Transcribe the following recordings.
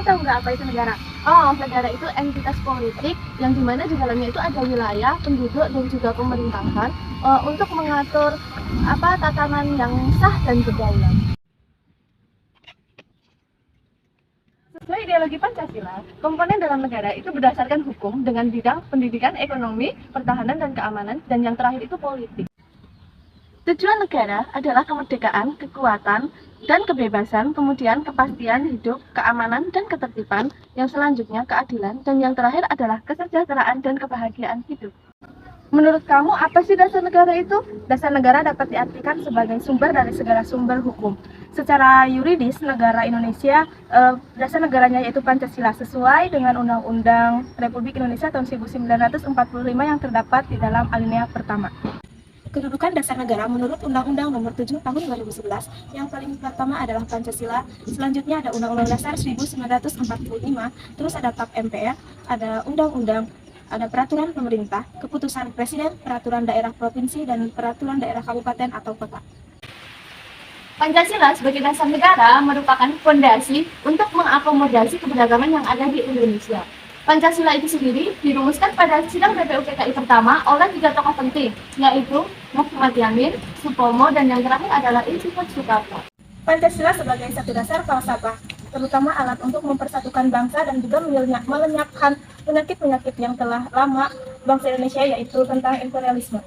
tahu nggak apa itu negara? Oh, negara itu entitas politik yang dimana di dalamnya itu ada wilayah, penduduk, dan juga pemerintahan untuk mengatur tatanan yang sah dan berdaulat. Sesuai ideologi Pancasila, komponen dalam negara itu berdasarkan hukum dengan bidang pendidikan, ekonomi, pertahanan, dan keamanan, dan yang terakhir itu politik. Tujuan negara adalah kemerdekaan, kekuatan, dan kebebasan, kemudian kepastian hidup, keamanan, dan ketertiban, yang selanjutnya keadilan, dan yang terakhir adalah kesejahteraan dan kebahagiaan hidup. Menurut kamu, apa sih dasar negara itu? Dasar negara dapat diartikan sebagai sumber dari segala sumber hukum. Secara yuridis, negara Indonesia, dasar negaranya yaitu Pancasila sesuai dengan Undang-Undang Republik Indonesia tahun 1945 yang terdapat di dalam alinea pertama. Kedudukan dasar negara menurut Undang-Undang Nomor 7 Tahun 2011 yang paling pertama adalah Pancasila, selanjutnya ada Undang-Undang Dasar 1945, terus ada TAP MPR, ada Undang-Undang, ada peraturan pemerintah, keputusan presiden, peraturan daerah provinsi, dan peraturan daerah kabupaten atau kota. Pancasila sebagai dasar negara merupakan fondasi untuk mengakomodasi keberagaman yang ada di Indonesia. Pancasila itu sendiri dirumuskan pada sidang BPUPKI pertama oleh 3 tokoh penting, yaitu Muhammad Yamin, Supomo, dan yang terakhir adalah Insinyur Soekarno. Pancasila sebagai satu dasar falsafah, terutama alat untuk mempersatukan bangsa dan juga melenyapkan penyakit-penyakit yang telah lama bangsa Indonesia, yaitu tentang imperialisme.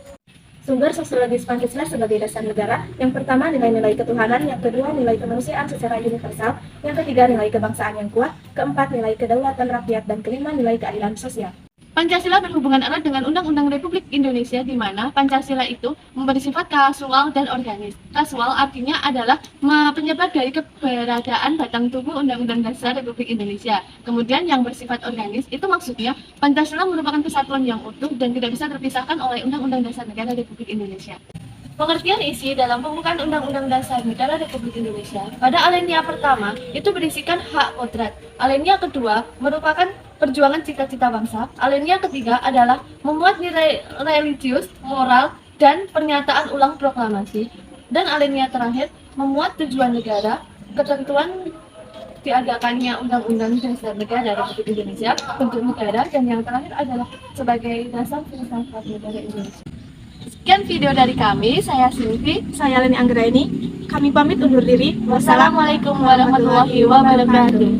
Sumber sosiologis Pancasila sebagai dasar negara, yang pertama nilai-nilai ketuhanan, yang kedua nilai kemanusiaan secara universal, yang ketiga nilai kebangsaan yang kuat, keempat nilai kedaulatan rakyat, dan kelima nilai keadilan sosial. Pancasila berhubungan erat dengan Undang-Undang Republik Indonesia, di mana Pancasila itu memberi sifat kasual dan organis. Kasual artinya adalah penyebar dari keberadaan batang tubuh Undang-Undang Dasar Republik Indonesia. Kemudian yang bersifat organis itu maksudnya Pancasila merupakan kesatuan yang utuh dan tidak bisa terpisahkan oleh Undang-Undang Dasar Negara Republik Indonesia. Pengertian isi dalam pembukaan Undang-Undang Dasar Negara Republik Indonesia pada alinea pertama itu berisikan hak kodrat. Alinea kedua merupakan perjuangan cita-cita bangsa. Alinea ketiga adalah memuat nilai religius, moral, dan pernyataan ulang proklamasi. Dan alinea terakhir memuat tujuan negara, ketentuan diadakannya Undang-Undang Dasar Negara Republik Indonesia, bentuk negara, dan yang terakhir adalah sebagai dasar filsafat negara Indonesia. Sekian video dari kami, saya Silvi, saya Leni Anggraini. Kami pamit undur diri. Wassalamualaikum warahmatullahi wabarakatuh.